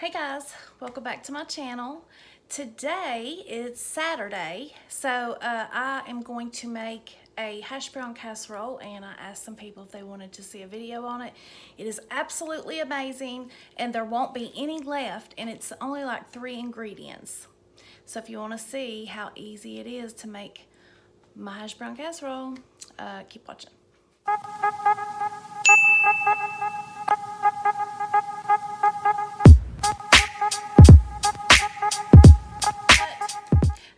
Hey guys, welcome back to my channel. Today is Saturday, so I am going to make a hash brown casserole, and I asked some people if they wanted to see a video on it. It is absolutely amazing, and there won't be any left, and it's only like 3 ingredients. So if you want to see how easy it is to make my hash brown casserole, keep watching.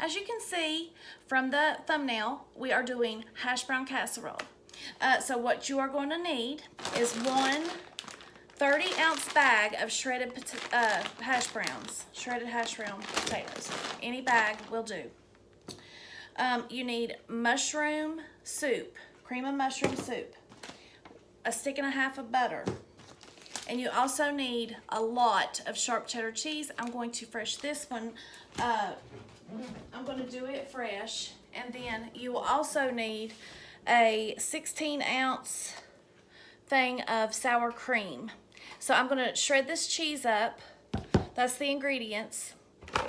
As you can see from the thumbnail, we are doing hash brown casserole. So what you are going to need is one 30-ounce bag of shredded hash browns, shredded hash brown potatoes. Any bag will do. You need mushroom soup, cream of mushroom soup, a stick and a half of butter, and you also need a lot of sharp cheddar cheese. I'm going to fresh this one. I'm going to do it fresh. And then you will also need a 16-ounce thing of sour cream. So I'm going to shred this cheese up. That's the ingredients.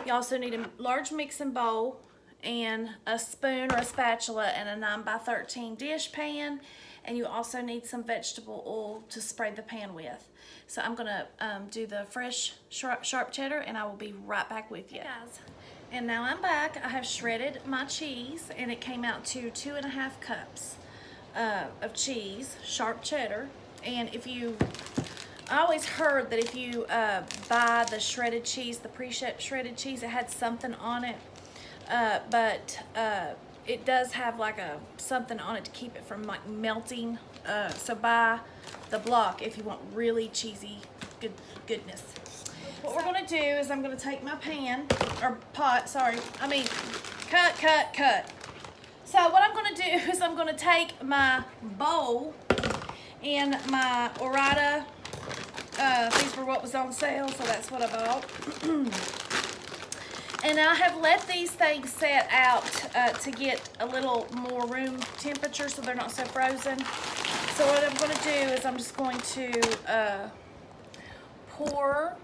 You also need a large mixing bowl and a spoon or a spatula and a 9x13 dish pan. And you also need some vegetable oil to spray the pan with. So I'm going to do the fresh sharp cheddar, and I will be right back with you. Hey guys. And now I'm back. I have shredded my cheese, and it came out to 2.5 cups of cheese, sharp cheddar. And I always heard that if you buy the shredded cheese, the pre-shredded cheese, it had something on it. But it does have like something on it to keep it from like melting. So buy the block if you want really cheesy goodness. What we're gonna do is I'm gonna take my pan, or pot, sorry, cut. So what I'm gonna do is I'm gonna take my bowl and my Orata, these were what was on sale, so that's what I bought. And I have let these things set out to get a little more room temperature so they're not so frozen. So what I'm gonna do is I'm just going to pour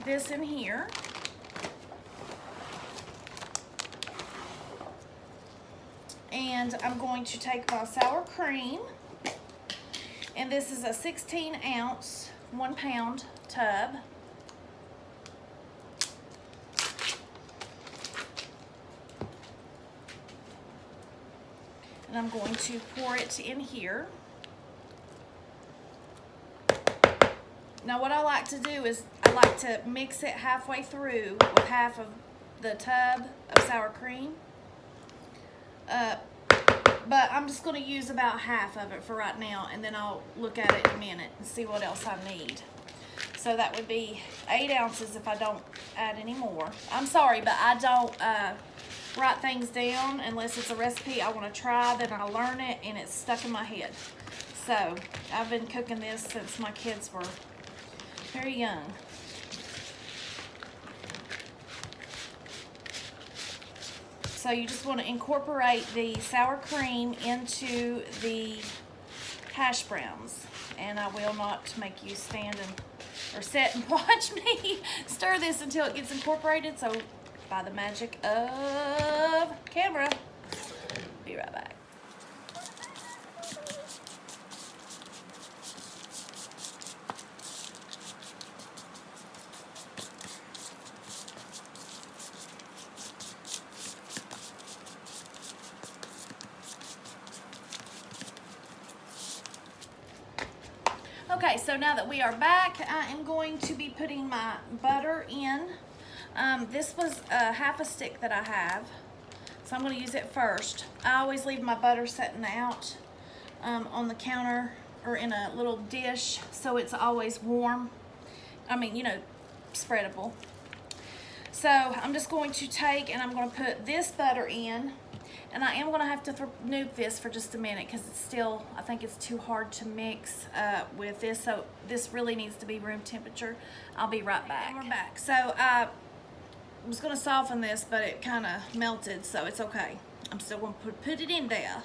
this in here. And I'm going to take my sour cream, and this is a 16-ounce, 1-pound tub. And I'm going to pour it in here. Now what I like to do is I like to mix it halfway through with half of the tub of sour cream. But I'm just going to use about half of it for right now, and then I'll look at it in a minute and see what else I need. So that would be 8 ounces if I don't add any more. I'm sorry, but I don't write things down unless it's a recipe I want to try, then I learn it and it's stuck in my head. So I've been cooking this since my kids were very young. So you just want to incorporate the sour cream into the hash browns. And I will not make you stand or sit and watch me stir this until it gets incorporated. So by the magic of camera, be right back. Okay, so now that we are back, I am going to be putting my butter in. This was half a stick that I have, so I'm going to use it first. I always leave my butter setting out on the counter or in a little dish so it's always warm. Spreadable. So I'm just going to take and I'm going to put this butter in. And I am going to have to nuke this for just a minute because it's still, I think it's too hard to mix with this. So this really needs to be room temperature. I'll be right back. And we're back. So I was going to soften this, but it kind of melted, so it's okay. I'm still going to put it in there.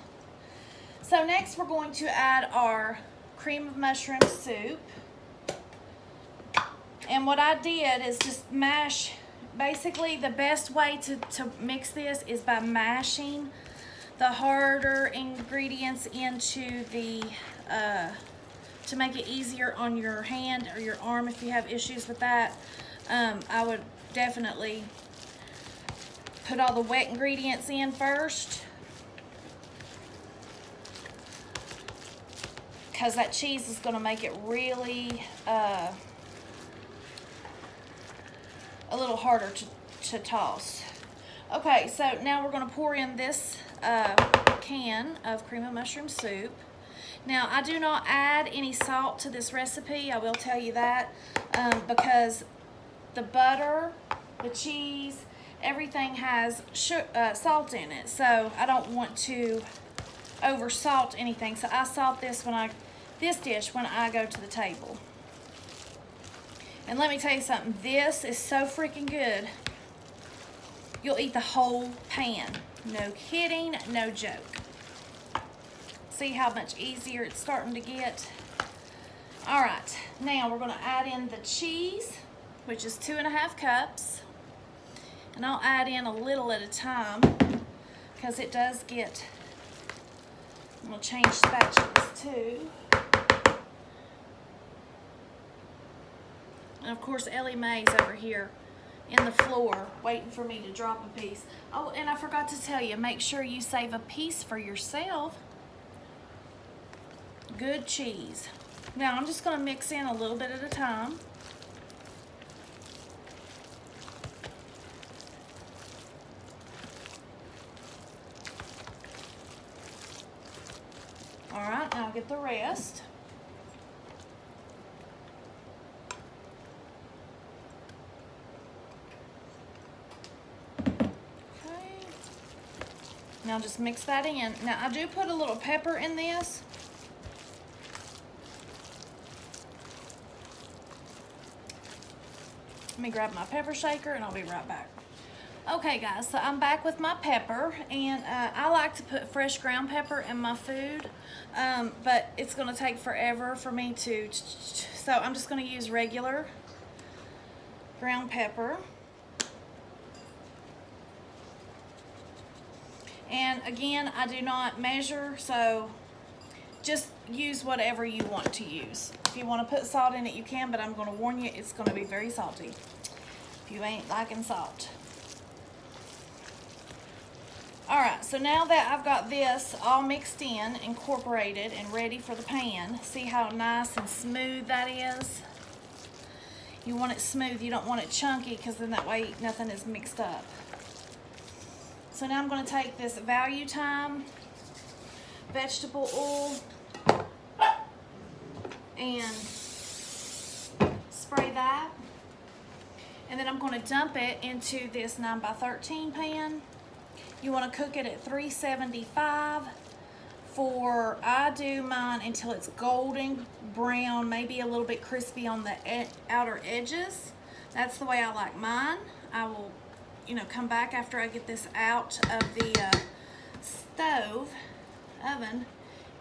So next we're going to add our cream of mushroom soup. And what I did is just mash. Basically, the best way to mix this is by mashing the harder ingredients into the, to make it easier on your hand or your arm if you have issues with that. I would definitely put all the wet ingredients in first, because that cheese is going to make it really a little harder to toss. Okay, so now we're going to pour in this can of cream of mushroom soup. Now, I do not add any salt to this recipe, I will tell you that, because the butter, the cheese, everything has salt in it, so I don't want to over salt anything. So I salt this dish when I go to the table. And let me tell you something, this is so freaking good. You'll eat the whole pan. No kidding, no joke. See how much easier it's starting to get? All right, now we're gonna add in the cheese, which is 2.5 cups. And I'll add in a little at a time because it does get, I'm gonna change spatulas too. And of course, Ellie Mae's over here in the floor waiting for me to drop a piece. Oh, and I forgot to tell you, make sure you save a piece for yourself. Good cheese. Now I'm just gonna mix in a little bit at a time. All right, now I'll get the rest. Okay. Now just mix that in. Now I do put a little pepper in this. Let me grab my pepper shaker and I'll be right back. Okay guys, so I'm back with my pepper, and I like to put fresh ground pepper in my food, but it's gonna take forever for me to, so I'm just gonna use regular ground pepper. And again, I do not measure, so just use whatever you want to use. If you want to put salt in it, you can, but I'm gonna warn you, it's gonna be very salty if you ain't liking salt. All right, so now that I've got this all mixed in, incorporated, and ready for the pan, see how nice and smooth that is? You want it smooth, you don't want it chunky, because then that way nothing is mixed up. So now I'm gonna take this Value Time vegetable oil and spray that. And then I'm gonna dump it into this 9x13 pan. You want to cook it at 375 for, I do mine until it's golden brown, maybe a little bit crispy on the outer edges. That's the way I like mine. I will, come back after I get this out of the oven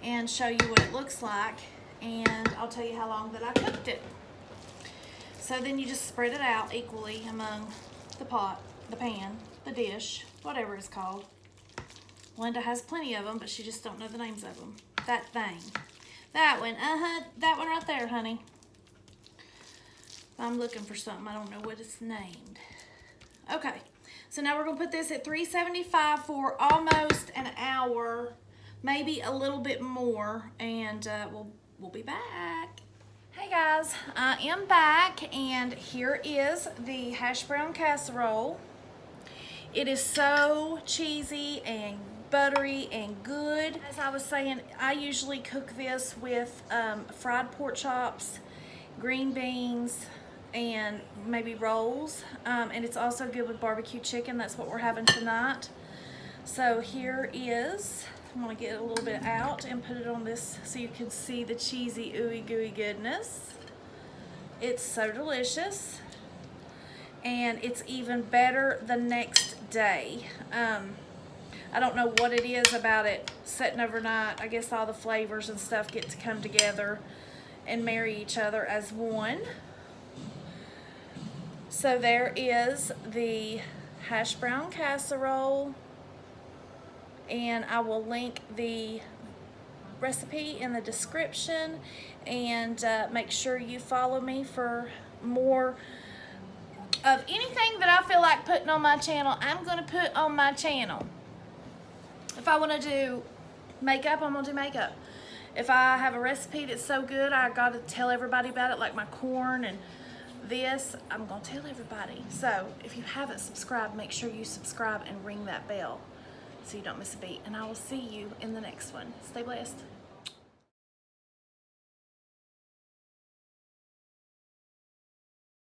and show you what it looks like, and I'll tell you how long that I cooked it. So then you just spread it out equally among the pot, the pan, the dish, whatever it's called. Linda has plenty of them, but she just don't know the names of them. That thing. That one, that one right there, honey. I'm looking for something, I don't know what it's named. Okay, so now we're gonna put this at 375 for almost an hour, maybe a little bit more, and we'll be back. Hey guys, I am back, and here is the hash brown casserole. It is so cheesy and buttery and good. As I was saying, I usually cook this with fried pork chops, green beans, and maybe rolls. And it's also good with barbecue chicken. That's what we're having tonight. So here is, I'm gonna get a little bit out and put it on this so you can see the cheesy, ooey gooey goodness. It's so delicious. And it's even better the next day. I don't know what it is about it setting overnight. I guess all the flavors and stuff get to come together and marry each other as one. So there is the hash brown casserole, and I will link the recipe in the description, and make sure you follow me for more of anything that I feel like putting on my channel. I'm going to put on my channel. If I want to do makeup, I'm going to do makeup. If I have a recipe that's so good I got to tell everybody about it, like my corn and this, I'm going to tell everybody. So if you haven't subscribed, make sure you subscribe and ring that bell so you don't miss a beat. And I will see you in the next one. Stay blessed.